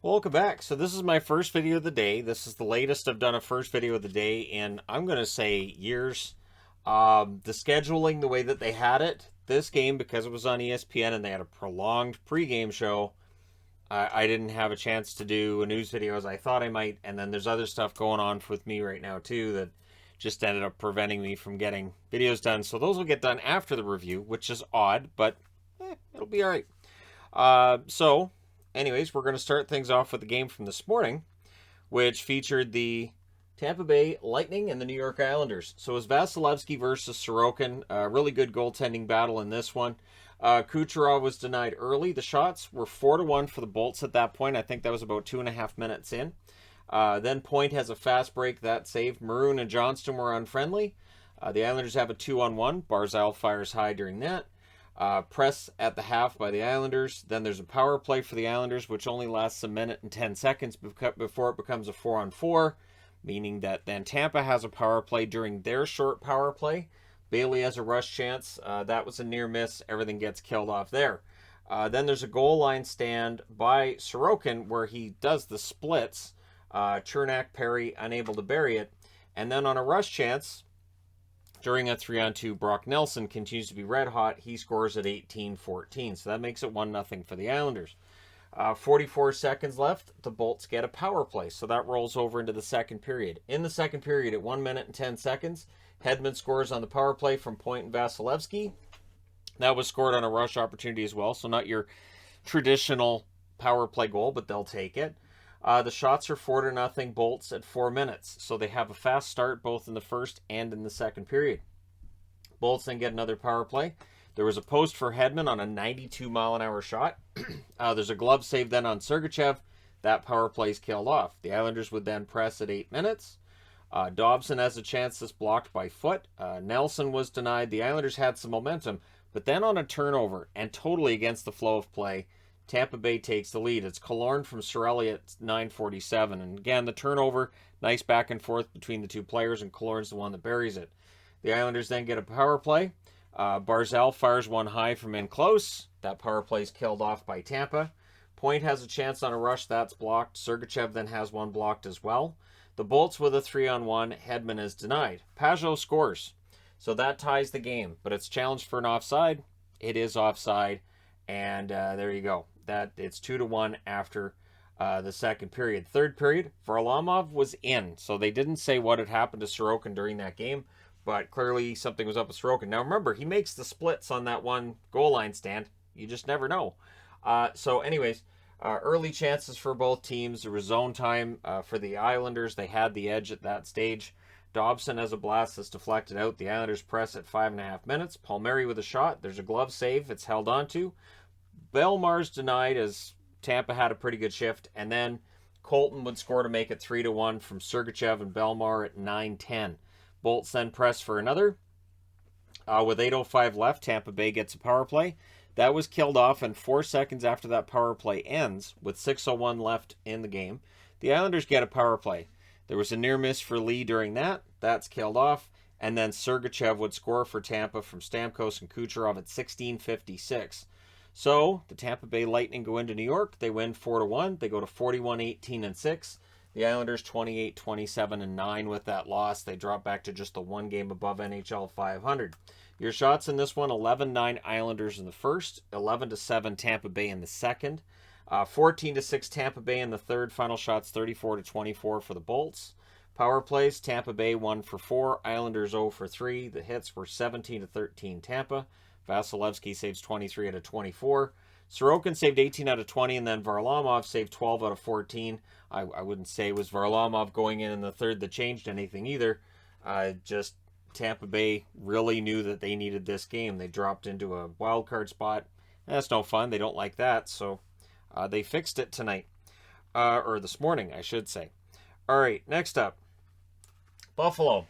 Welcome back. So this is my first video of the day. This is the latest I've done a first video of the day in, I'm going to say, years. The scheduling, the way that they had it, this game, because it was on ESPN and they had a prolonged pregame show, I didn't have a chance to do a news video as I thought I might. And then there's other stuff going on with me right now too that just ended up preventing me from getting videos done. So those will get done after the review, which is odd, but it'll be all right. Anyways, we're going to start things off with the game from this morning, which featured the Tampa Bay Lightning and the New York Islanders. So it was Vasilevsky versus Sorokin. A really good goaltending battle in this one. Kucherov was denied early. The shots were 4-1 for the Bolts at that point. I think that was about 2.5 minutes in. Then Point has a fast break that saved. Maroon and Johnston were unfriendly. The Islanders have a 2-on-1. Barzal fires high during that. Press at the half by the Islanders. Then there's a power play for the Islanders, which only lasts a minute and 10 seconds before it becomes a 4-on-4, meaning that then Tampa has a power play during their short power play. Bailey has a rush chance. That was a near miss. Everything gets killed off there. Then there's a goal line stand by Sorokin where he does the splits. Chernak, Perry, unable to bury it. And then on a rush chance, during a 3-on-2, Brock Nelson continues to be red hot. He scores at 18-14, so that makes it 1-0 for the Islanders. 44 seconds left. The Bolts get a power play, so that rolls over into the second period. In the second period, at 1 minute and 10 seconds, Hedman scores on the power play from Point and Vasilevsky. That was scored on a rush opportunity as well, so not your traditional power play goal, but they'll take it. The shots are 4-0 Bolts at 4 minutes. So they have a fast start both in the first and in the second period. Bolts then get another power play. There was a post for Hedman on a 92-mile-an-hour shot. There's a glove save then on Sergachev. That power play is killed off. The Islanders would then press at 8 minutes. Dobson has a chance that's blocked by Foot. Nelson was denied. The Islanders had some momentum. But then on a turnover, and totally against the flow of play, Tampa Bay takes the lead. It's Killorn from Cirelli at 9:47. And again, the turnover, nice back and forth between the two players, and Killorn's the one that buries it. The Islanders then get a power play. Barzal fires one high from in close. That power play is killed off by Tampa. Point has a chance on a rush. That's blocked. Sergachev then has one blocked as well. The Bolts with a 3-on-1. Hedman is denied. Pajot scores. So that ties the game. But it's challenged for an offside. It is offside. And there you go. That it's 2-1 after the second period. Third period, Varlamov was in, so they didn't say what had happened to Sorokin during that game, but clearly something was up with Sorokin. Now remember, he makes the splits on that one goal line stand. You just never know. Early chances for both teams. There was zone time for the Islanders. They had the edge at that stage. Dobson has a blast that's deflected out. The Islanders press at 5.5 minutes. Palmieri with a shot. There's a glove save. It's held onto. Belmar's denied as Tampa had a pretty good shift. And then Colton would score to make it 3-1 from Sergachev and Belmar at 9:10. Bolts then press for another. With 8:05 left, Tampa Bay gets a power play. That was killed off, and 4 seconds after that power play ends, with 6:01 left in the game, the Islanders get a power play. There was a near miss for Lee during that. That's killed off. And then Sergachev would score for Tampa from Stamkos and Kucherov at 16:56. So the Tampa Bay Lightning go into New York. They win 4-1. They go to 41-18-6. The Islanders 28-27-9 with that loss. They drop back to just the one game above NHL 500. Your shots in this one: 11-9 Islanders in the first, 11-7 Tampa Bay in the second, 14-6 Tampa Bay in the third. Final shots 34-24 for the Bolts. Power plays: Tampa Bay 1 for 4, Islanders 0 for 3. The hits were 17-13 Tampa. Vasilevsky saves 23 out of 24. Sorokin saved 18 out of 20, and then Varlamov saved 12 out of 14. I wouldn't say it was Varlamov going in the third that changed anything either. Just Tampa Bay really knew that they needed this game. They dropped into a wild card spot. That's no fun. They don't like that, so they fixed it tonight. Or this morning, I should say. All right, next up, Buffalo.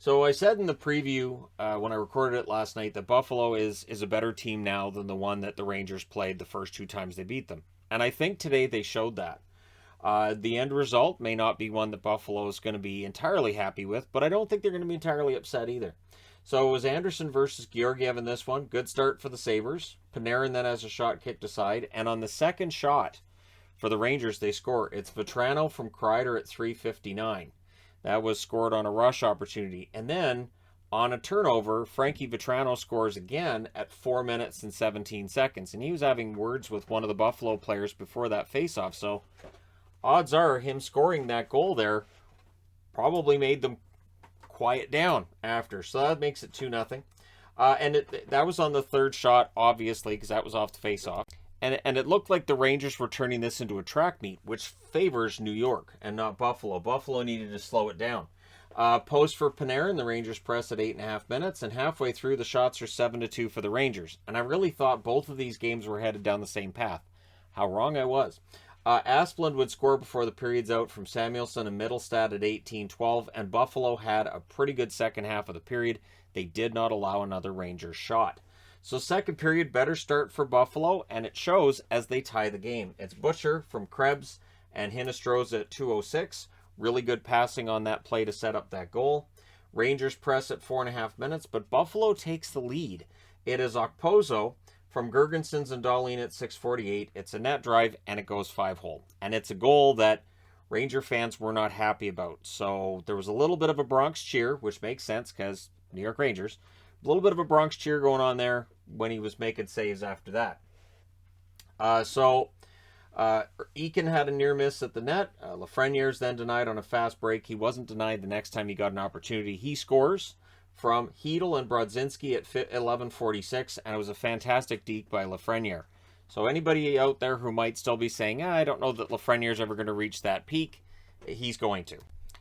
So I said in the preview when I recorded it last night that Buffalo is a better team now than the one that the Rangers played the first 2 times they beat them. And I think today they showed that. The end result may not be one that Buffalo is going to be entirely happy with, but I don't think they're going to be entirely upset either. So it was Anderson versus Georgiev in this one. Good start for the Sabres. Panarin then has a shot kicked aside. And on the second shot For the Rangers, they score. It's Vetrano from Kreider at 3:59. That was scored on a rush opportunity. And then, on a turnover, Frankie Vetrano scores again at 4 minutes and 17 seconds. And he was having words with one of the Buffalo players before that faceoff. So, odds are him scoring that goal there probably made them quiet down after. So that makes it 2-0. And that was on the third shot, obviously, because that was off the faceoff. And it looked like the Rangers were turning this into a track meet, which favors New York and not Buffalo. Buffalo needed to slow it down. Post for Panarin, the Rangers press at 8.5 minutes, and halfway through, the shots are 7-2 for the Rangers. And I really thought both of these games were headed down the same path. How wrong I was. Asplund would score before the period's out from Samuelsson and Mittelstadt at 18-12, and Buffalo had a pretty good second half of the period. They did not allow another Rangers shot. So second period, better start for Buffalo, and it shows as they tie the game. It's Butcher from Krebs and Hinestroza at 2:06. Really good passing on that play to set up that goal. Rangers press at 4.5 minutes, but Buffalo takes the lead. It is Okposo from Girgensons and Dahlin at 6:48. It's a net drive, and it goes 5-hole. And it's a goal that Ranger fans were not happy about. So there was a little bit of a Bronx cheer, which makes sense because New York Rangers. A little bit of a Bronx cheer going on there when he was making saves after that. Eakin had a near miss at the net. Lafreniere's then denied on a fast break. He wasn't denied the next time he got an opportunity. He scores from Hedel and Brodzinski at 11:46, and it was a fantastic deke by Lafreniere. So anybody out there who might still be saying, I don't know that Lafreniere's ever going to reach that peak, he's going to.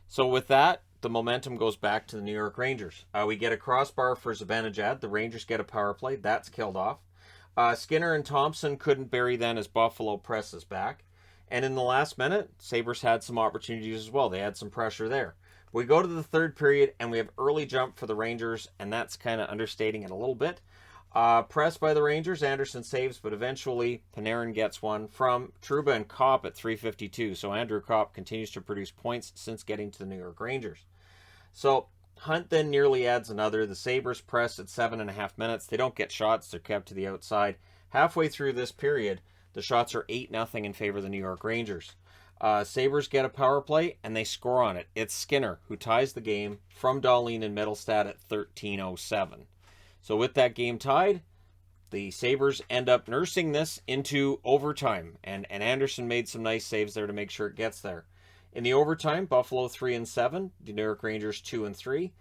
So with that, the momentum goes back to the New York Rangers. We get a crossbar for Zibanejad. The Rangers get a power play. That's killed off. Skinner and Thompson couldn't bury then as Buffalo presses back. And in the last minute, Sabres had some opportunities as well. They had some pressure there. We go to the third period, and we have early jump for the Rangers, and that's kind of understating it a little bit. Pressed by the Rangers, Anderson saves, but eventually Panarin gets one from Trouba and Kopp at 3:52. So Andrew Kopp continues to produce points since getting to the New York Rangers. So Hunt then nearly adds another. The Sabres press at 7.5 minutes. They don't get shots. They're kept to the outside. Halfway through this period, the shots are 8-0 in favor of the New York Rangers. Sabres get a power play, and they score on it. It's Skinner who ties the game from Dahlin and Mittelstadt at 13:07. So with that game tied, the Sabres end up nursing this into overtime. And Anderson made some nice saves there to make sure it gets there. In the overtime, Buffalo 3-7, the New York Rangers 2-3.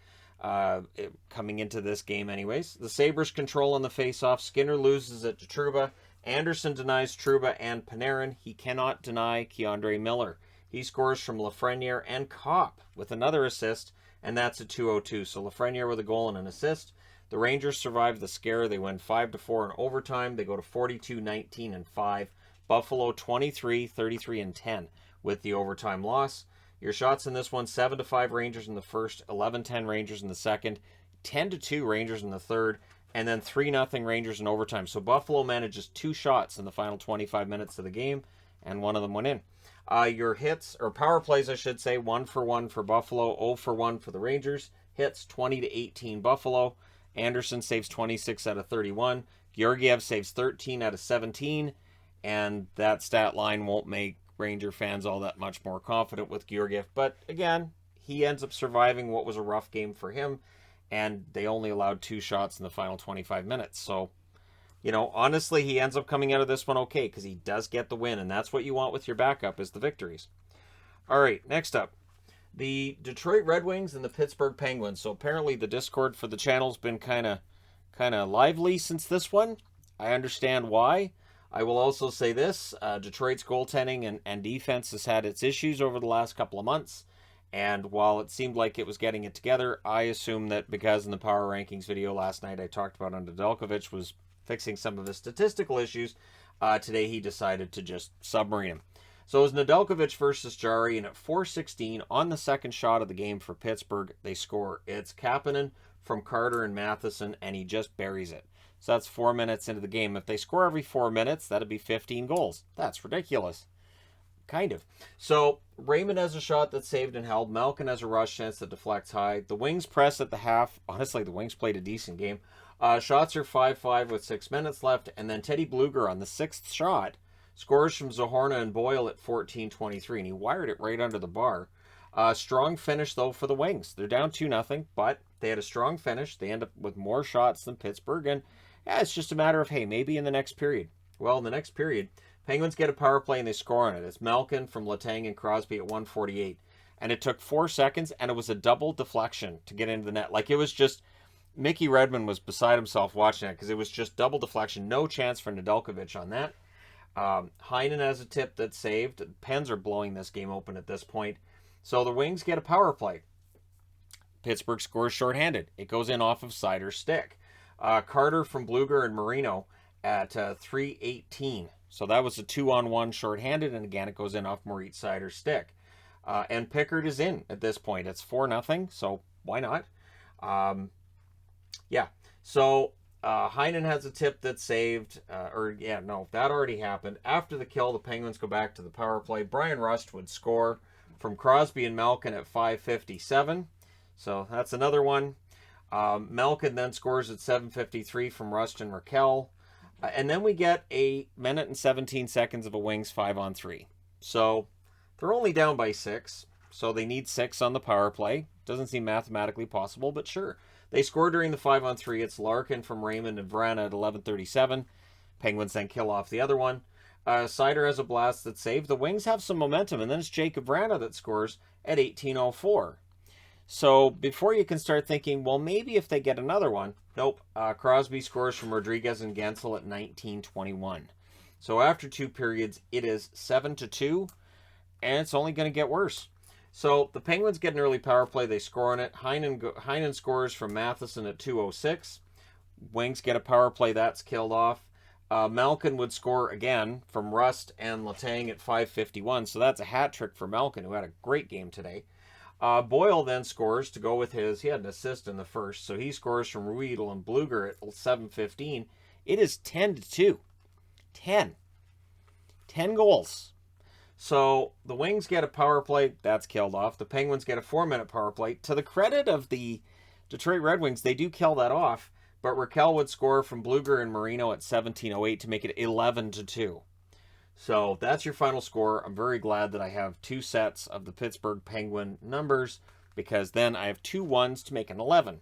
Coming into this game anyways. The Sabres control on the faceoff. Skinner loses it to Trouba. Anderson denies Trouba and Panarin. He cannot deny Keandre Miller. He scores from Lafreniere and Kopp with another assist, and that's a 2:02. So Lafreniere with a goal and an assist. The Rangers survive the scare. They win 5-4 in overtime. They go to 42-19-5. Buffalo 23-33-10 with the overtime loss. Your shots in this one: 7-5 Rangers in the first, 11-10 Rangers in the second, 10-2 Rangers in the third, and then 3-0 Rangers in overtime. So Buffalo manages 2 shots in the final 25 minutes of the game, and one of them went in. Your hits, or power plays I should say, 1-for-1 for Buffalo, 0-for-1 for the Rangers. Hits 20-18 Buffalo. Anderson saves 26 out of 31. Georgiev saves 13 out of 17. And that stat line won't make Ranger fans all that much more confident with Georgiev. But again, he ends up surviving what was a rough game for him. And they only allowed 2 shots in the final 25 minutes. So, honestly, he ends up coming out of this one okay, because he does get the win. And that's what you want with your backup, is the victories. All right, next up. The Detroit Red Wings and the Pittsburgh Penguins. So apparently the Discord for the channel's been kind of lively since this one. I understand why. I will also say this. Detroit's goaltending and defense has had its issues over the last couple of months. And while it seemed like it was getting it together, I assume that because in the Power Rankings video last night I talked about Nedeljkovic was fixing some of his statistical issues, today he decided to just submarine him. So it was Nedeljkovic versus Jari, and at 4:16 on the second shot of the game for Pittsburgh, they score. It's Kapanen from Carter and Matheson, and he just buries it. So that's 4 minutes into the game. If they score every 4 minutes, that'd be 15 goals. That's ridiculous. Kind of. So Raymond has a shot that's saved and held. Malkin has a rush chance that deflects high. The Wings press at the half. Honestly, the Wings played a decent game. Shots are 5-5 with 6 minutes left, and then Teddy Bluger on the 6th shot Scores from Zahorna and Boyle at 14-23, and he wired it right under the bar. Strong finish, though, for the Wings. They're down 2-0, but they had a strong finish. They end up with more shots than Pittsburgh, and yeah, it's just a matter of, hey, maybe in the next period. Well, in the next period, Penguins get a power play and they score on it. It's Malkin from Letang and Crosby at 1:48. And it took 4 seconds, and it was a double deflection to get into the net. Like, it was just, Mickey Redmond was beside himself watching it because it was just double deflection. No chance for Nedeljkovic on that. Heinen has a tip that's saved. Pens are blowing this game open at this point. So the Wings get a power play. Pittsburgh scores shorthanded. It goes in off of Seider's stick. Carter from Bluger and Marino at 3:18. So that was a 2-on-1 shorthanded, and again, it goes in off Moritz Seider's stick. And Pickard is in at this point. It's 4-0, so why not? Yeah, so Heinen has a tip that's saved. That already happened. After the kill, the Penguins go back to the power play. Brian Rust would score from Crosby and Malkin at 5:57. So that's another one. Malkin then scores at 7:53 from Rust and Raquel. And then we get a minute and 17 seconds of a Wings 5-on-3. So they're only down by 6. So they need 6 on the power play. Doesn't seem mathematically possible, but sure. They score during the 5-on-3. It's Larkin from Raymond and Vrana at 11:37. Penguins then kill off the other one. Seider has a blast that's saved. The Wings have some momentum, and then it's Jacob Vrana that scores at 18:04. So before you can start thinking, well, maybe if they get another one, nope. Crosby scores from Rodriguez and Gensel at 19:21. So after 2 periods, it is 7-2, and it's only going to get worse. So the Penguins get an early power play. They score on it. Heinen scores from Matheson at 2:06. Wings get a power play. That's killed off. Malkin would score again from Rust and Letang at 5:51. So that's a hat trick for Malkin, who had a great game today. Boyle then scores to go with his. He had an assist in the first, so he scores from Ruedel and Bluger at 7:15. It is 10-2. 10 goals. So the Wings get a power play. That's killed off. The Penguins get a 4-minute power play. To the credit of the Detroit Red Wings, they do kill that off, but Raquel would score from Bluger and Marino at 17:08 to make it 11-2. So that's your final score. I'm very glad that I have 2 sets of the Pittsburgh Penguin numbers, because then I have 2 1s to make an 11.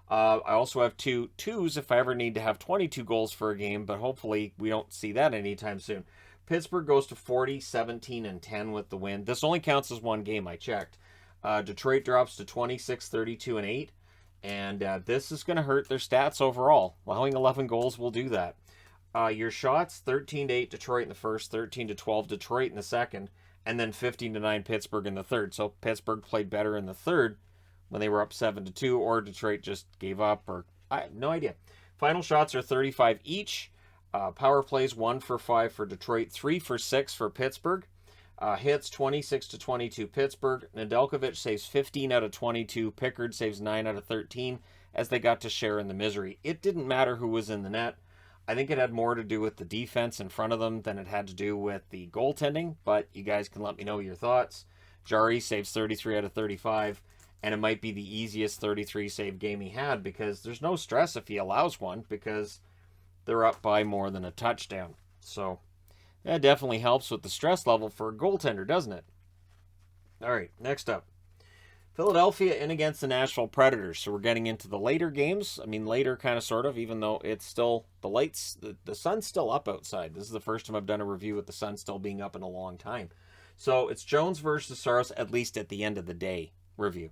I also have 2 2s if I ever need to have 22 goals for a game, but hopefully we don't see that anytime soon. Pittsburgh goes to 40, 17, and 10 with the win. This only counts as 1 game, I checked. Detroit drops to 26, 32, and 8. And this is going to hurt their stats overall. Allowing 11 goals will do that. Your shots, 13-8 Detroit in the first, 13-12 Detroit in the second, and then 15-9 Pittsburgh in the third. So Pittsburgh played better in the third when they were up 7-2, or Detroit just gave up, or I have no idea. Final shots are 35 each. Power plays 1 for 5 for Detroit, 3 for 6 for Pittsburgh. Hits 26-22 Pittsburgh. Nedeljkovic saves 15 out of 22. Pickard saves 9 out of 13 as they got to share in the misery. It didn't matter who was in the net. I think it had more to do with the defense in front of them than it had to do with the goaltending, but you guys can let me know your thoughts. Jari saves 33 out of 35, and it might be the easiest 33 save game he had, because there's no stress if he allows one, because they're up by more than a touchdown. So that definitely helps with the stress level for a goaltender, doesn't it? All right, next up. Philadelphia in against the Nashville Predators. So we're getting into the later games. I mean, later kind of sort of, even though it's still, the sun's still up outside. This is the first time I've done a review with the sun still being up in a long time. So it's Jones versus Saros, at least at the end of the day review.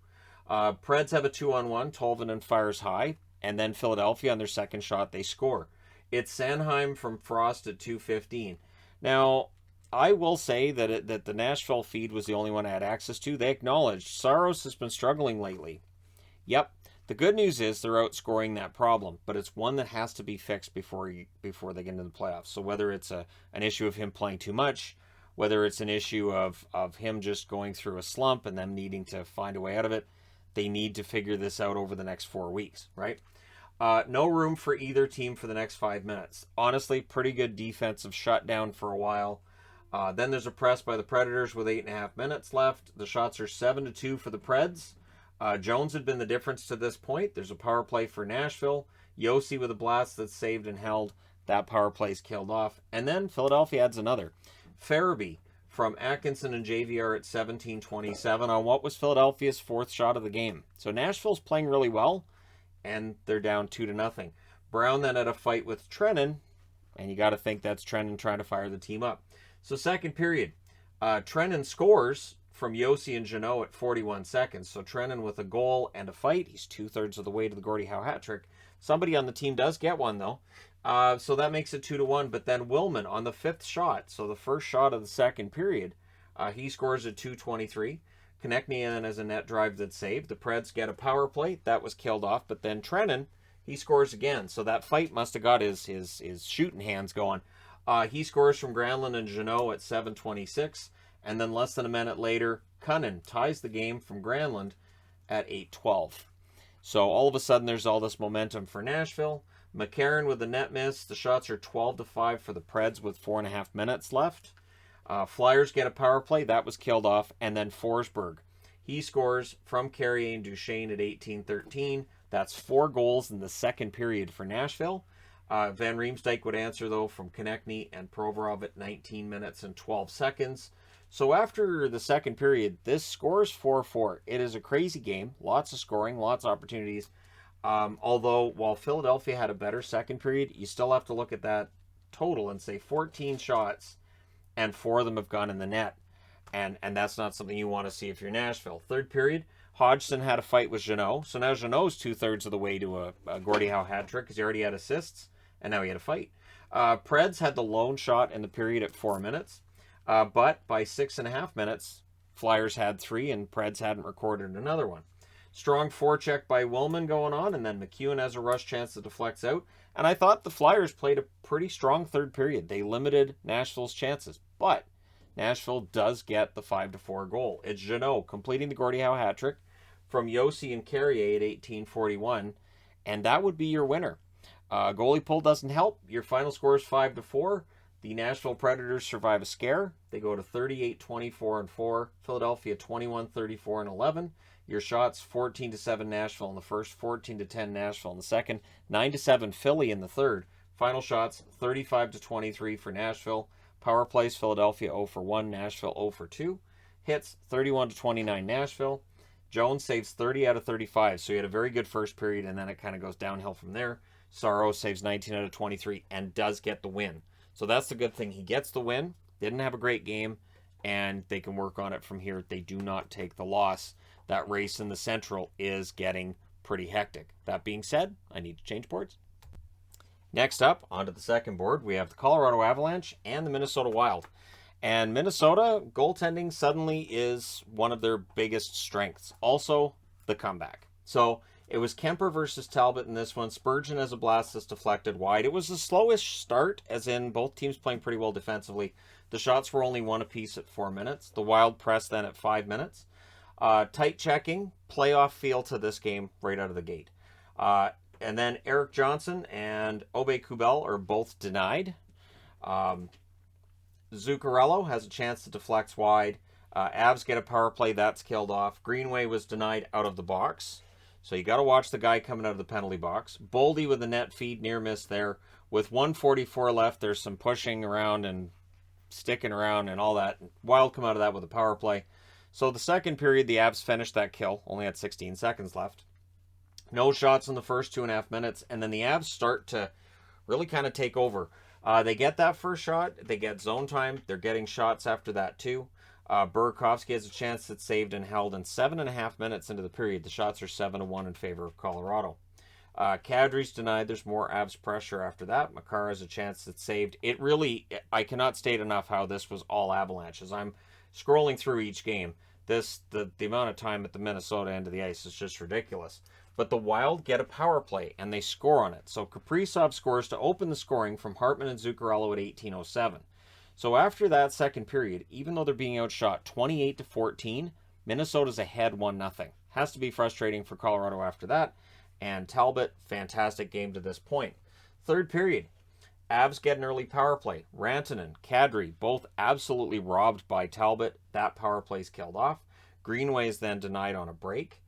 Preds have a 2-on-1. Tolvanen fires high. And then Philadelphia on their second shot, they score. It's Sanheim from Frost at 2:15. Now, I will say that the Nashville feed was the only one I had access to. They acknowledged Saros has been struggling lately. Yep, the good news is they're outscoring that problem, but it's one that has to be fixed before they get into the playoffs. So whether it's an issue of him playing too much, whether it's an issue of him just going through a slump and them needing to find a way out of it, they need to figure this out over the next 4 weeks, right? No room for either team for the next 5 minutes. Honestly, pretty good defensive shutdown for a while. Then there's a press by the Predators with 8.5 minutes left. The shots are 7-2 for the Preds. Jones had been the difference to this point. There's a power play for Nashville. Yossi with a blast that's saved and held. That power play is killed off. And then Philadelphia adds another. Farabee from Atkinson and JVR at 17:27 on what was Philadelphia's fourth shot of the game. So Nashville's playing really well, and they're down 2-0. Brown then had a fight with Trennan, and you got to think that's Trennan trying to fire the team up. So second period, Trennan scores from Yossi and Jeannot at 41 seconds. So Trennan with a goal and a fight. He's 2/3 of the way to the Gordie Howe hat trick. Somebody on the team does get one, though. So that makes it 2-1. But then Willman on the fifth shot, so the first shot of the second period, he scores at 2:23. Konechny then has a net drive that's saved. The Preds get a power play. That was killed off. But then Trennan, he scores again. So that fight must have got his shooting hands going. He scores from Granlund and Jeannot at 7:26. And then less than a minute later, Cunnin ties the game from Granlund at 8:12. So all of a sudden, there's all this momentum for Nashville. McCarron with the net miss. The shots are 12-5 for the Preds with 4.5 minutes left. Flyers get a power play. That was killed off. And then Forsberg, he scores from Carrier and Duchesne at 18:13. That's 4 goals in the second period for Nashville. Van Riemsdyk would answer, though, from Konechny and Provorov at 19 minutes and 12 seconds. So after the second period, this scores 4-4. It is a crazy game. Lots of scoring, lots of opportunities. Although, while Philadelphia had a better second period, you still have to look at that total and say 14 shots, and 4 of them have gone in the net. And that's not something you want to see if you're Nashville. Third period, Hodgson had a fight with Jeannot. So now Jeannot's 2/3 of the way to a Gordie Howe hat trick because he already had assists, and now he had a fight. Preds had the lone shot in the period at 4 minutes. But by 6.5 minutes, Flyers had 3 and Preds hadn't recorded another one. Strong forecheck by Willman going on, and then McEwen has a rush chance that deflects out. And I thought the Flyers played a pretty strong third period. They limited Nashville's chances, but Nashville does get the 5-4 goal. It's Jeannot completing the Gordie Howe hat trick from Yossi and Carrier at 18:41, and that would be your winner. Goalie pull doesn't help. Your final score is 5-4. The Nashville Predators survive a scare. They go to 38-24-4. Philadelphia 21-34-11. Your shots 14-7 Nashville in the first, 14-10 Nashville in the second, 9-7 Philly in the third. Final shots 35-23 for Nashville. Power plays Philadelphia 0-1, Nashville 0-2. Hits 31-29 Nashville. Jones saves 30 out of 35, so he had a very good first period, and then it kind of goes downhill from there. Saros saves 19 out of 23 and does get the win. So that's the good thing. He gets the win, didn't have a great game, and they can work on it from here. They do not take the loss. That race in the Central is getting pretty hectic. That being said, I need to change boards. Next up, onto the second board, we have the Colorado Avalanche and the Minnesota Wild. And Minnesota, goaltending suddenly is one of their biggest strengths. Also, the comeback. So it was Kemper versus Talbot in this one. Spurgeon has a blast that's deflected wide. It was a slowish start, as in both teams playing pretty well defensively. The shots were only 1 apiece at 4 minutes. The Wild pressed then at 5 minutes. Tight checking, playoff feel to this game right out of the gate. And then Eric Johnson and Obe Kubel are both denied. Zuccarello has a chance to deflect wide. Avs get a power play, that's killed off. Greenway was denied out of the box. So you got to watch the guy coming out of the penalty box. Boldy with a net feed, near miss there. With 1:44 left, there's some pushing around and sticking around and all that. Wild come out of that with a power play. So the second period, the Avs finished that kill. Only had 16 seconds left. No shots in the first 2.5 minutes. And then the Avs start to really kind of take over. They get that first shot. They get zone time. They're getting shots after that too. Burakovsky has a chance that's saved and held in 7.5 minutes into the period. The shots are 7-1 in favor of Colorado. Kadri's denied. There's more Avs pressure after that. Makar has a chance that's saved. It really, I cannot state enough how this was all Avalanche. As I'm scrolling through each game, the amount of time at the Minnesota end of the ice is just ridiculous. But the Wild get a power play, and they score on it. So Kaprizov scores to open the scoring from Hartman and Zuccarello at 18:07. So after that second period, even though they're being outshot 28-14, Minnesota's ahead 1-0. Has to be frustrating for Colorado after that. And Talbot, fantastic game to this point. Third period, Avs get an early power play. Rantanen, Kadri, both absolutely robbed by Talbot. That power play's killed off. Greenway is then denied on a break.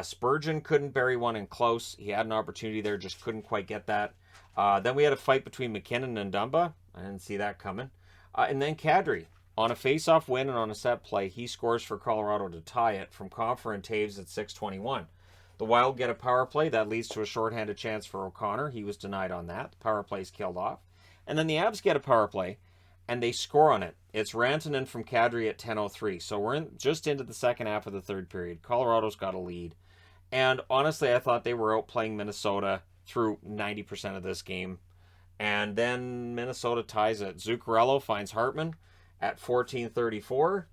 Spurgeon couldn't bury one in close. He had an opportunity there, just couldn't quite get that. Then we had a fight between McKinnon and Dumba. I didn't see that coming. And then Kadri, on a face-off win and on a set play, he scores for Colorado to tie it from Compher and Taves at 6:21. The Wild get a power play. That leads to a shorthanded chance for O'Connor. He was denied on that. The power play's killed off. And then the Avs get a power play, and they score on it. It's Rantanen from Kadri at 10:03. So we're just into the second half of the third period. Colorado's got a lead. And honestly, I thought they were outplaying Minnesota through 90% of this game. And then Minnesota ties it. Zuccarello finds Hartman at 14:34.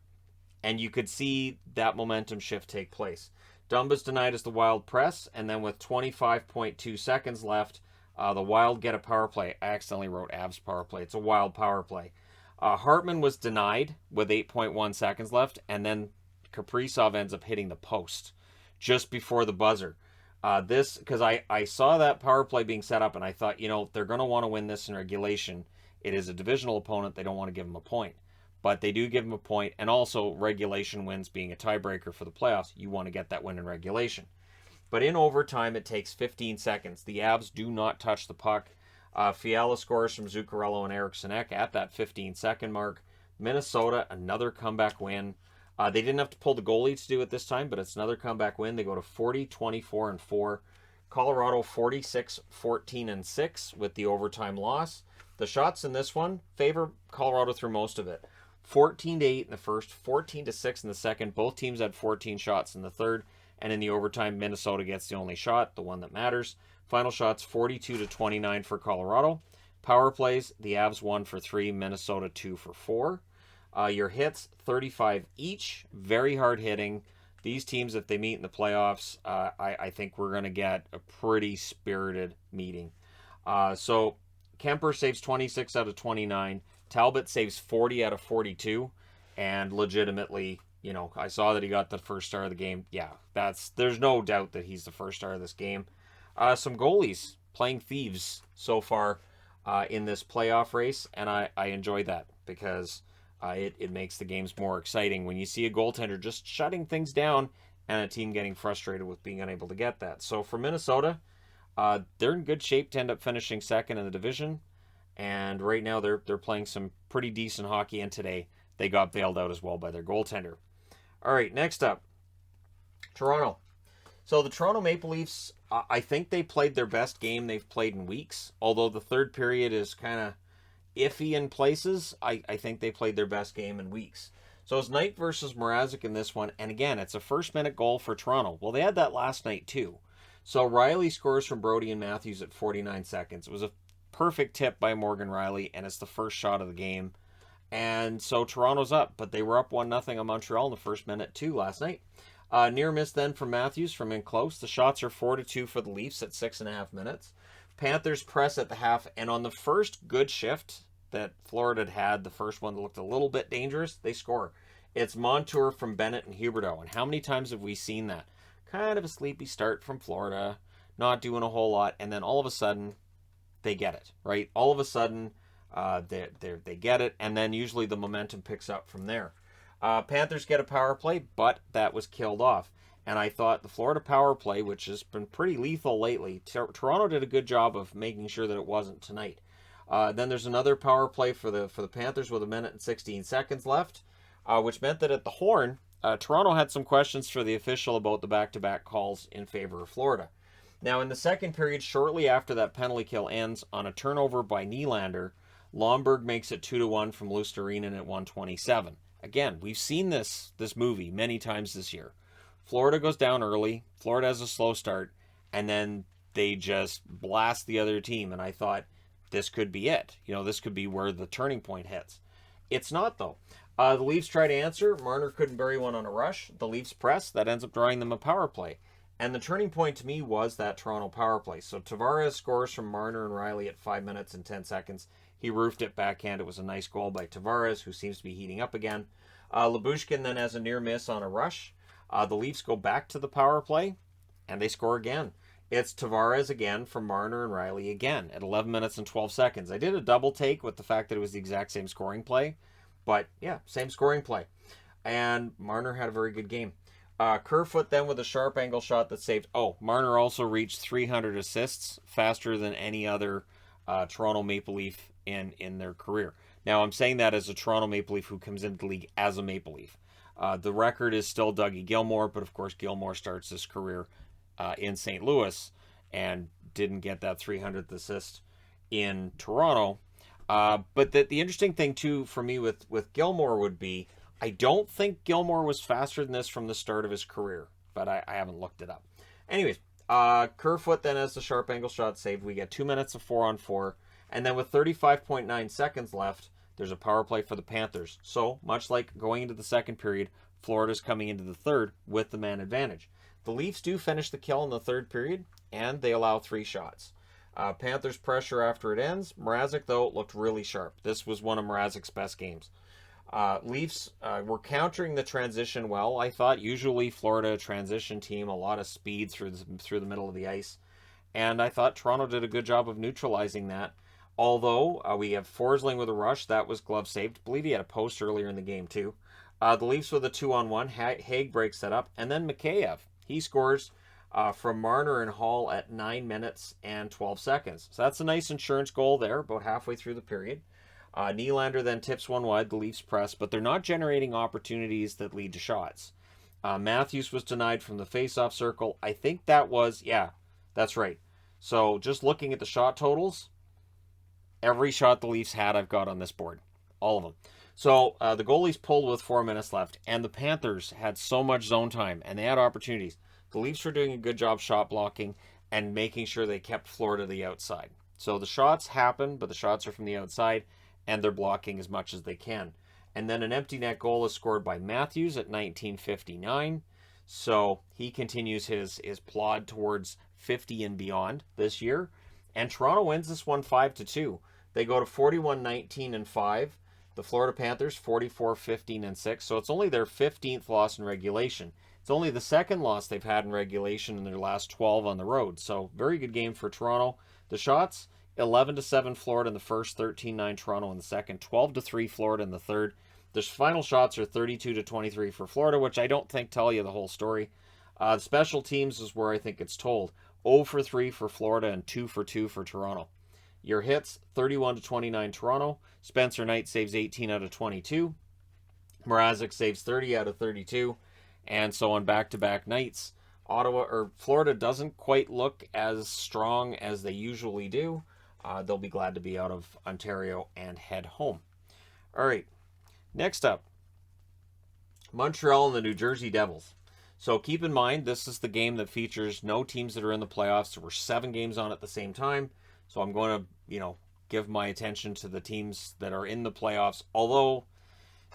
And you could see that momentum shift take place. Dumba's denied as the Wild press. And then with 25.2 seconds left, the Wild get a power play. I accidentally wrote Avs power play. It's a Wild power play. Hartman was denied with 8.1 seconds left. And then Kaprizov ends up hitting the post just before the buzzer. Because I saw that power play being set up, and I thought, they're going to want to win this in regulation. It is a divisional opponent. They don't want to give them a point. But they do give them a point, and also regulation wins being a tiebreaker for the playoffs. You want to get that win in regulation. But in overtime, it takes 15 seconds. The Avs do not touch the puck. Fiala scores from Zuccarello and Eriksson Ek at that 15-second mark. Minnesota, another comeback win. They didn't have to pull the goalie to do it this time, but it's another comeback win. They go to 40-24-4. Colorado 46-14-6 with the overtime loss. The shots in this one favor Colorado through most of it. 14-8 in the first, 14-6 in the second. Both teams had 14 shots in the third, and in the overtime, Minnesota gets the only shot, the one that matters. Final shots 42-29 for Colorado. Power plays, the Avs 1 for 3, Minnesota 2 for 4. Your hits, 35 each. Very hard hitting. These teams, if they meet in the playoffs, I think we're going to get a pretty spirited meeting. So Kemper saves 26 out of 29. Talbot saves 40 out of 42. And legitimately, I saw that he got the first star of the game. Yeah, there's no doubt that he's the first star of this game. Some goalies playing thieves so far in this playoff race, and I enjoy that because it makes the games more exciting when you see a goaltender just shutting things down and a team getting frustrated with being unable to get that. So for Minnesota, they're in good shape to end up finishing second in the division, and right now they're playing some pretty decent hockey, and today they got bailed out as well by their goaltender. All right, next up, Toronto. So the Toronto Maple Leafs, I think they played their best game they've played in weeks, although the third period is kind of iffy in places. I think they played their best game in weeks. So it's Knight versus Mrazek in this one, and again, it's a first-minute goal for Toronto. Well, they had that last night too. So Riley scores from Brody and Matthews at 49 seconds. It was a perfect tip by Morgan Riley, and it's the first shot of the game. And so Toronto's up, but they were up 1-0 on Montreal in the first minute too last night. Near miss then from Matthews from in close. The shots are 4-2 for the Leafs at 6.5 minutes. Panthers press at the half, and on the first good shift that Florida had, the first one that looked a little bit dangerous, they score. It's Montour from Bennett and Huberdeau, and how many times have we seen that? Kind of a sleepy start from Florida, not doing a whole lot, and then all of a sudden, they get it, right? All of a sudden, they get it, and then usually the momentum picks up from there. Panthers get a power play, but that was killed off. And I thought the Florida power play, which has been pretty lethal lately, Toronto did a good job of making sure that it wasn't tonight. Then there's another power play for the Panthers with 1 minute and 16 seconds left, which meant that at the horn, Toronto had some questions for the official about the back-to-back calls in favor of Florida. Now, in the second period, shortly after that penalty kill ends on a turnover by Nylander, Lomberg makes it 2-1 from Luostarinen at 1:27. Again, we've seen this movie many times this year. Florida goes down early, Florida has a slow start, and then they just blast the other team. And I thought, this could be it. This could be where the turning point hits. It's not, though. The Leafs try to answer. Marner couldn't bury one on a rush. The Leafs press. That ends up drawing them a power play. And the turning point to me was that Toronto power play. So Tavares scores from Marner and Riley at 5 minutes and 10 seconds. He roofed it backhand. It was a nice goal by Tavares, who seems to be heating up again. Lyubushkin then has a near miss on a rush. The Leafs go back to the power play, and they score again. It's Tavares again from Marner and Riley again at 11 minutes and 12 seconds. I did a double take with the fact that it was the exact same scoring play. But, yeah, same scoring play. And Marner had a very good game. Kerfoot then with a sharp angle shot that saved. Oh, Marner also reached 300 assists, faster than any other Toronto Maple Leaf in their career. Now, I'm saying that as a Toronto Maple Leaf who comes into the league as a Maple Leaf. The record is still Dougie Gilmour, but of course Gilmour starts his career in St. Louis and didn't get that 300th assist in Toronto. But the interesting thing too for me with Gilmour would be, I don't think Gilmour was faster than this from the start of his career, but I haven't looked it up. Anyways, Kerfoot then has the sharp angle shot saved. We get 2 minutes of 4-on-4, and then with 35.9 seconds left, there's a power play for the Panthers. So, much like going into the second period, Florida's coming into the third with the man advantage. The Leafs do finish the kill in the third period, and they allow 3 shots. Panthers pressure after it ends. Mrazek, though, looked really sharp. This was one of Mrazek's best games. Leafs were countering the transition well. I thought usually Florida transition team, a lot of speed through the middle of the ice. And I thought Toronto did a good job of neutralizing that. Although we have Forsling with a rush, that was glove saved. I believe he had a post earlier in the game too. The Leafs with a 2-on-1. Haig breaks that up. And then Mikheyev, he scores from Marner and Hall at 9 minutes and 12 seconds. So that's a nice insurance goal there, about halfway through the period. Nylander then tips one wide, the Leafs press, but they're not generating opportunities that lead to shots. Matthews was denied from the faceoff circle. I think that was, yeah, that's right. So just looking at the shot totals, every shot the Leafs had I've got on this board. All of them. So the goalies pulled with 4 minutes left, and the Panthers had so much zone time, and they had opportunities. The Leafs were doing a good job shot blocking and making sure they kept Florida to the outside. So the shots happen, but the shots are from the outside, and they're blocking as much as they can. And then an empty net goal is scored by Matthews at 19:59. So he continues his plod towards 50 and beyond this year. And Toronto wins this one 5-2. They go to 41-19-5. The Florida Panthers 44-15-6. So it's only their 15th loss in regulation. It's only the second loss they've had in regulation in their last 12 on the road. So very good game for Toronto. The shots, 11-7 Florida in the first, 13-9 Toronto in the second, 12-3 Florida in the third. The final shots are 32-23 for Florida, which I don't think tell you the whole story. The special teams is where I think it's told. 0-3 for Florida and 2-2 for Toronto. Your hits, 31-29 Toronto. Spencer Knight saves 18 out of 22. Mrazek saves 30 out of 32. And so on back-to-back nights, Florida doesn't quite look as strong as they usually do. They'll be glad to be out of Ontario and head home. All right, next up, Montreal and the New Jersey Devils. So keep in mind, this is the game that features no teams that are in the playoffs. There were 7 games on at the same time. So I'm going to, give my attention to the teams that are in the playoffs. Although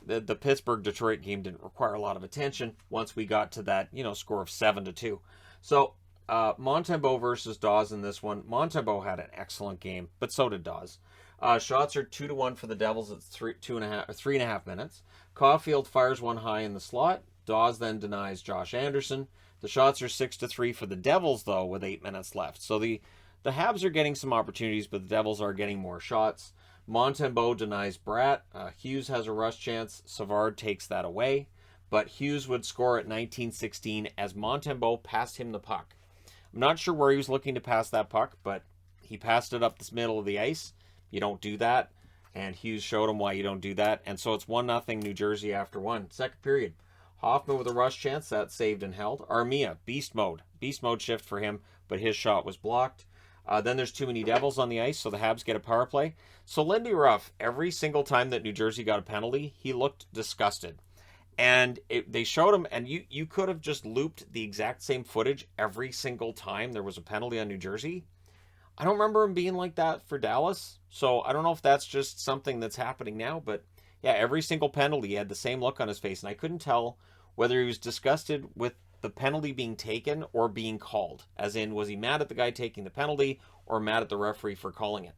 the Pittsburgh-Detroit game didn't require a lot of attention once we got to that, score of 7-2. So Montembeault versus Dawes in this one. Montembeault had an excellent game, but so did Dawes. Shots are 2-1 for the Devils at 3.5 minutes. Caulfield fires one high in the slot. Dawes then denies Josh Anderson. The shots are 6-3 for the Devils, though, with 8 minutes left. So the Habs are getting some opportunities, but the Devils are getting more shots. Montembeault denies Bratt. Hughes has a rush chance. Savard takes that away. But Hughes would score at 19:16 as Montembeault passed him the puck. I'm not sure where he was looking to pass that puck, but he passed it up the middle of the ice. You don't do that. And Hughes showed him why you don't do that. And so it's 1-0 New Jersey after 1. Second period. Hoffman with a rush chance. That's saved and held. Armia, beast mode. Beast mode shift for him, but his shot was blocked. Then there's too many Devils on the ice, so the Habs get a power play. So Lindy Ruff, every single time that New Jersey got a penalty, he looked disgusted. And they showed him, and you could have just looped the exact same footage every single time there was a penalty on New Jersey. I don't remember him being like that for Dallas, so I don't know if that's just something that's happening now, but yeah, every single penalty he had the same look on his face, and I couldn't tell whether he was disgusted with the penalty being taken or being called. As in, was he mad at the guy taking the penalty or mad at the referee for calling it?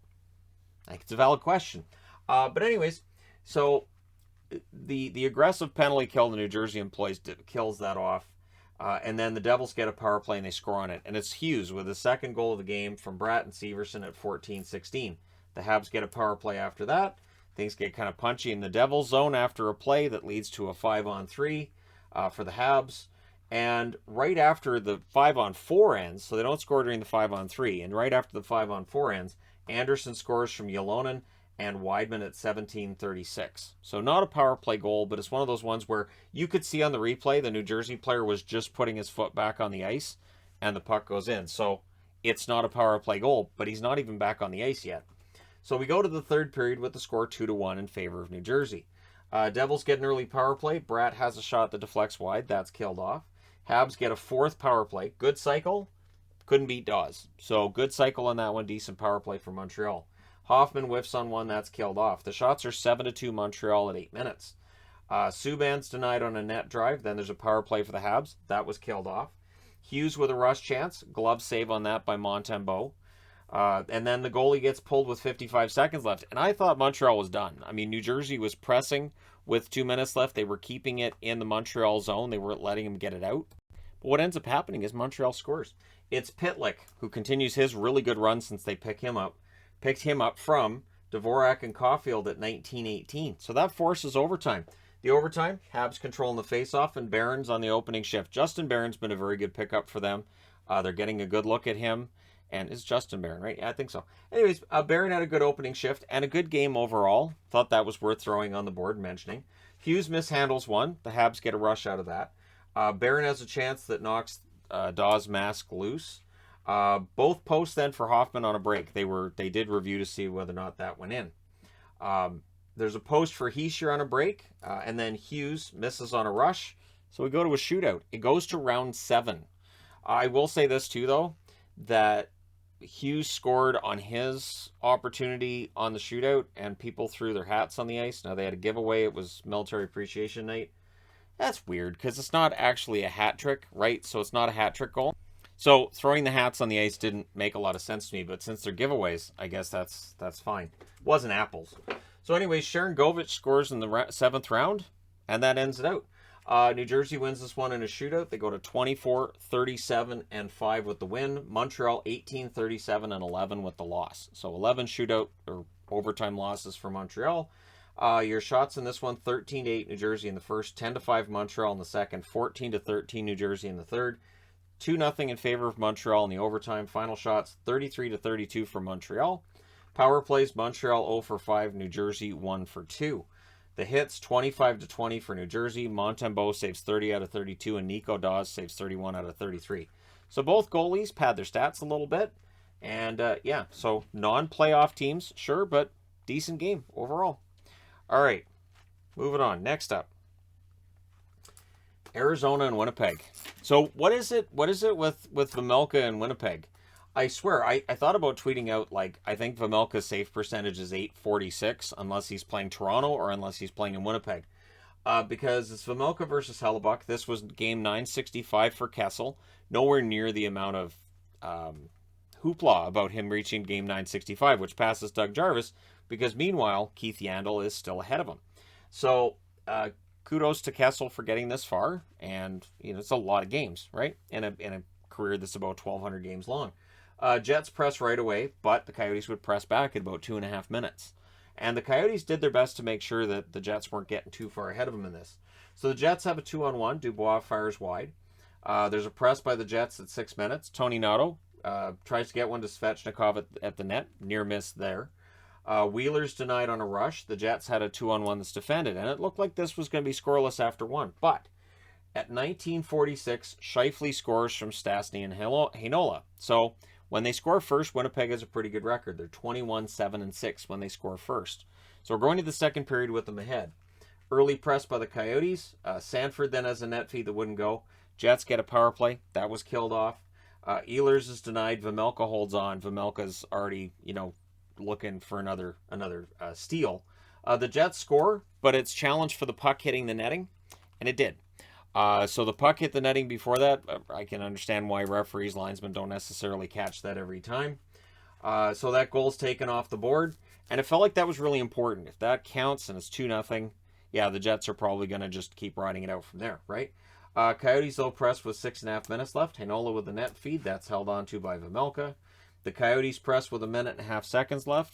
I think it's a valid question. But anyways, so the aggressive penalty kill the New Jersey employs kills that off. And then the Devils get a power play and they score on it. And it's Hughes with the second goal of the game from Bratt and Severson at 14:16. The Habs get a power play after that. Things get kind of punchy in the Devils zone after a play that leads to a 5-on-3 for the Habs. And right after the 5-on-4 ends, so they don't score during the 5-on-3, and right after the 5-on-4 ends, Anderson scores from Ylonen and Weidman at 17:36. So not a power play goal, but it's one of those ones where you could see on the replay the New Jersey player was just putting his foot back on the ice, and the puck goes in. So it's not a power play goal, but he's not even back on the ice yet. So we go to the third period with the score 2-1 in favor of New Jersey. Devils get an early power play. Bratt has a shot that deflects wide. That's killed off. Habs get a fourth power play. Good cycle. Couldn't beat Dawes. So good cycle on that one. Decent power play for Montreal. Hoffman whiffs on one. That's killed off. The shots are 7-2 Montreal at 8 minutes. Subban's denied on a net drive. Then there's a power play for the Habs. That was killed off. Hughes with a rush chance. Glove save on that by Montembeault. And then the goalie gets pulled with 55 seconds left. And I thought Montreal was done. I mean, New Jersey was pressing with 2 minutes left. They were keeping it in the Montreal zone. They weren't letting him get it out. But what ends up happening is Montreal scores. It's Pitlick, who continues his really good run since they picked him up from Dvorak and Caulfield at 19:18. So that forces overtime. The overtime, Habs controlling the faceoff, and Barron's on the opening shift. Justin Barron's been a very good pickup for them. They're getting a good look at him. And it's Justin Barron, right? Yeah, I think so. Anyways, Barron had a good opening shift and a good game overall. Thought that was worth throwing on the board and mentioning. Hughes mishandles one. The Habs get a rush out of that. Barron has a chance that knocks Dawes' mask loose. Both posts then for Hoffman on a break. They did review to see whether or not that went in. There's a post for Hischier on a break, and then Hughes misses on a rush. So we go to a shootout. It goes to round 7. I will say this too, though, that Hughes scored on his opportunity on the shootout, and people threw their hats on the ice. Now, they had a giveaway. It was Military Appreciation Night. That's weird, because it's not actually a hat trick, right? So it's not a hat trick goal. So throwing the hats on the ice didn't make a lot of sense to me, but since they're giveaways, I guess that's fine. Wasn't apples. So anyways, Sharon Govich scores in the 7th round, and that ends it out. New Jersey wins this one in a shootout. They go to 24-37-5 with the win. Montreal 18-37-11 with the loss. So 11 shootout or overtime losses for Montreal. Your shots in this one: 13-8 New Jersey in the first, 10-5 Montreal in the second, 14-13 New Jersey in the third, 2-0 in favor of Montreal in the overtime. Final shots: 33-32 for Montreal. Power plays: Montreal 0 for 5, New Jersey 1 for 2. The hits: 25-20 for New Jersey. Montembeault saves 30 out of 32, and Nico Dawes saves 31 out of 33. So both goalies pad their stats a little bit. And yeah, so non-playoff teams, sure, but decent game overall. All right, moving on. Next up, Arizona and Winnipeg. So what is it with Vejmelka and Winnipeg? I swear, I thought about tweeting out, like, I think Vejmelka's save percentage is .846 unless he's playing Toronto or unless he's playing in Winnipeg. Because it's Vejmelka versus Hellebuck. This was game 965 for Kessel. Nowhere near the amount of hoopla about him reaching game 965, which passes Doug Jarvis, because meanwhile, Keith Yandel is still ahead of him. So, kudos to Kessel for getting this far, and, you know, it's a lot of games, right? In a career that's about 1,200 games long. Jets press right away, but the Coyotes would press back in about 2.5 minutes. And the Coyotes did their best to make sure that the Jets weren't getting too far ahead of them in this. So the Jets have a 2-on-1. Dubois fires wide. There's a press by the Jets at 6 minutes. Tony Nato tries to get one to Svechnikov at the net. Near miss there. Wheeler's denied on a rush. The Jets had a 2-on-1 that's defended, and it looked like this was going to be scoreless after one. But at 19:46, Scheifele scores from Stastny and Heinola. So when they score first, Winnipeg has a pretty good record. They're 21-7-6 when they score first. So we're going to the second period with them ahead. Early press by the Coyotes. Sanford then has a net feed that wouldn't go. Jets get a power play. That was killed off. Ehlers is denied. Vejmelka holds on. Vejmelka's already, looking for another steal. The Jets score, but it's challenged for the puck hitting the netting, and it did. So the puck hit the netting before that. I can understand why referees, linesmen don't necessarily catch that every time. So that goal's taken off the board, and it felt like that was really important. If that counts and it's 2-0, yeah, the Jets are probably going to just keep riding it out from there, right? Coyotes, though, press with 6.5 minutes left. Heinola with the net feed. That's held on to by Vejmelka. The Coyotes press with 1.5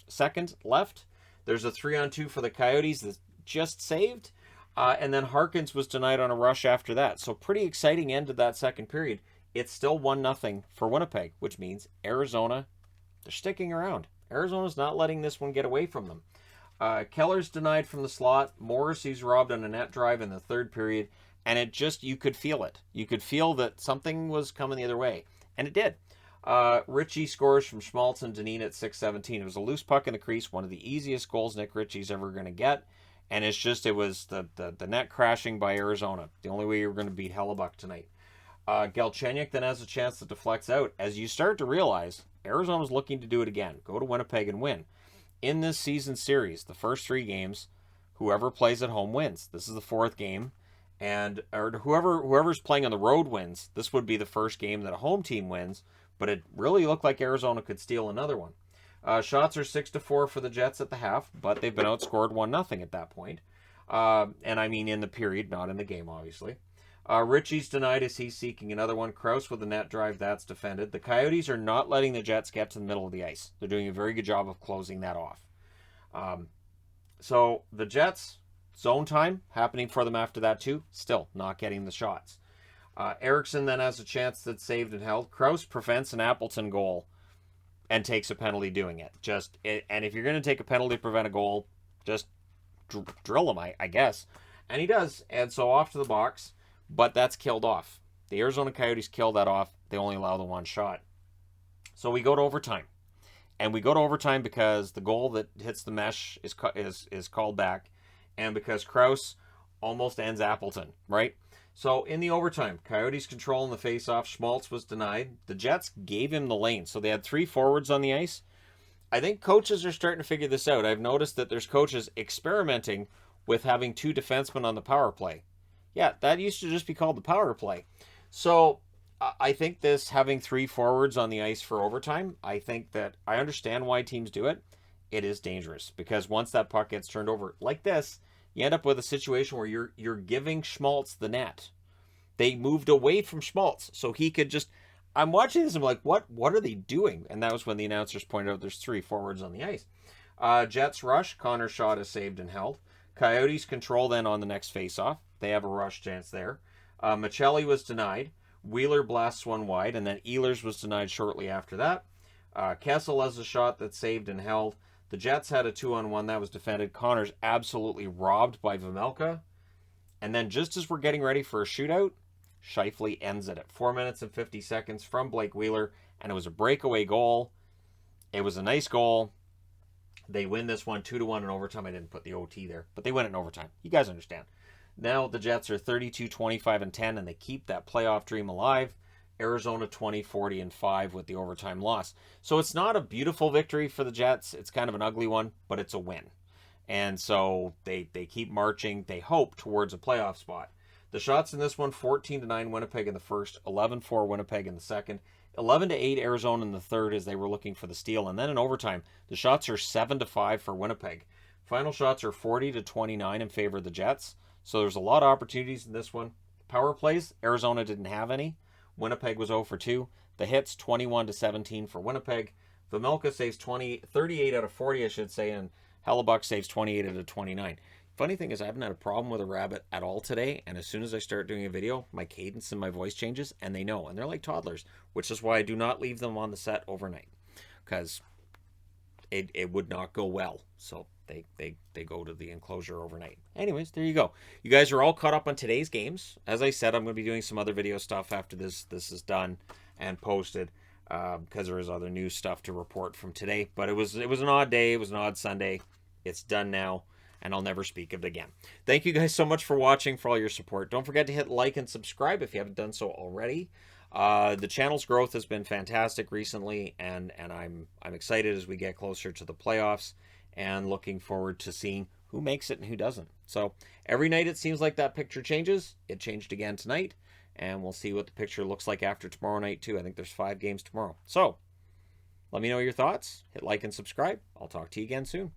seconds left. There's a 3-on-2 for the Coyotes that's just saved. And then Harkins was denied on a rush after that. So pretty exciting end to that second period. It's still 1-0 for Winnipeg, which means Arizona, they're sticking around. Arizona's not letting this one get away from them. Keller's denied from the slot. Morrissey's robbed on a net drive in the third period. And it just, you could feel it. You could feel that something was coming the other way. And it did. Ritchie scores from Schmaltz and Dineen at 6:17. It was a loose puck in the crease, one of the easiest goals Nick Ritchie's ever going to get. And it's just, it was the net crashing by Arizona. The only way you were going to beat Hellebuck tonight. Galchenyuk then has a chance that deflects out. As you start to realize, Arizona's looking to do it again. Go to Winnipeg and win. In this season series, the first 3 games, whoever plays at home wins. This is the 4th game. And or whoever's playing on the road wins. This would be the first game that a home team wins. But it really looked like Arizona could steal another one. Shots are 6-4 for the Jets at the half, but they've been outscored 1-0 at that point. And I mean in the period, not in the game, obviously. Ritchie's denied as he's seeking another one. Krause with a net drive, that's defended. The Coyotes are not letting the Jets get to the middle of the ice. They're doing a very good job of closing that off. So the Jets, zone time happening for them after that too. Still not getting the shots. Erickson then has a chance that's saved and held. Krause prevents an Appleton goal and takes a penalty doing it. And if you're going to take a penalty to prevent a goal, just drill him, I guess. And he does. And so off to the box, but that's killed off. The Arizona Coyotes kill that off. They only allow the one shot. So we go to overtime. And we go to overtime because the goal that hits the mesh is called back. And because Krause almost ends Appleton, right? So in the overtime, Coyotes controlling the faceoff. Schmaltz was denied. The Jets gave him the lane. So they had 3 forwards on the ice. I think coaches are starting to figure this out. I've noticed that there's coaches experimenting with having 2 defensemen on the power play. Yeah, that used to just be called the power play. So I think this having 3 forwards on the ice for overtime, I think that I understand why teams do it. It is dangerous because once that puck gets turned over like this, you end up with a situation where you're giving Schmaltz the net. They moved away from Schmaltz, so he could just... I'm watching this and I'm like, what are they doing? And that was when the announcers pointed out there's 3 forwards on the ice. Jets rush. Connor's shot is saved and held. Coyotes control then on the next faceoff. They have a rush chance there. Michelli was denied. Wheeler blasts one wide, and then Ehlers was denied shortly after that. Kessel has a shot that's saved and held. The Jets had a 2-on-1 that was defended. Connor's absolutely robbed by Vejmelka. And then just as we're getting ready for a shootout, Scheifele ends it at 4 minutes and 50 seconds from Blake Wheeler. And it was a breakaway goal. It was a nice goal. They win this one 2-1 in overtime. I didn't put the OT there, but they win it in overtime. You guys understand. Now the Jets are 32-25-10, and they keep that playoff dream alive. Arizona 20-40-5 with the overtime loss. So it's not a beautiful victory for the Jets. It's kind of an ugly one, but it's a win. And so they keep marching, they hope, towards a playoff spot. The shots in this one, 14-9 Winnipeg in the first, 11-4 Winnipeg in the second, 11-8 Arizona in the third as they were looking for the steal. And then in overtime, the shots are 7-5 for Winnipeg. Final shots are 40-29 in favor of the Jets. So there's a lot of opportunities in this one. Power plays, Arizona didn't have any. Winnipeg was 0 for 2. The hits, 21-17 for Winnipeg. Vejmelka saves 38 out of 40, I should say, and Hellebuck saves 28 out of 29. Funny thing is, I haven't had a problem with a rabbit at all today, and as soon as I start doing a video, my cadence and my voice changes, and they know, and they're like toddlers, which is why I do not leave them on the set overnight, because it would not go well. So they go to the enclosure overnight. Anyways, there you go. You guys are all caught up on today's games. As I said, I'm going to be doing some other video stuff after this is done and posted, because there is other new stuff to report from today. But it was an odd day. It was an odd Sunday. It's done now, and I'll never speak of it again. Thank you guys so much for watching, for all your support. Don't forget to hit like and subscribe if you haven't done so already. The channel's growth has been fantastic recently, and I'm excited as we get closer to the playoffs, and looking forward to seeing who makes it and who doesn't. So every night it seems like that picture changes. It changed again tonight, and we'll see what the picture looks like after tomorrow night too. I think there's 5 games tomorrow. So let me know your thoughts. Hit like and subscribe. I'll talk to you again soon.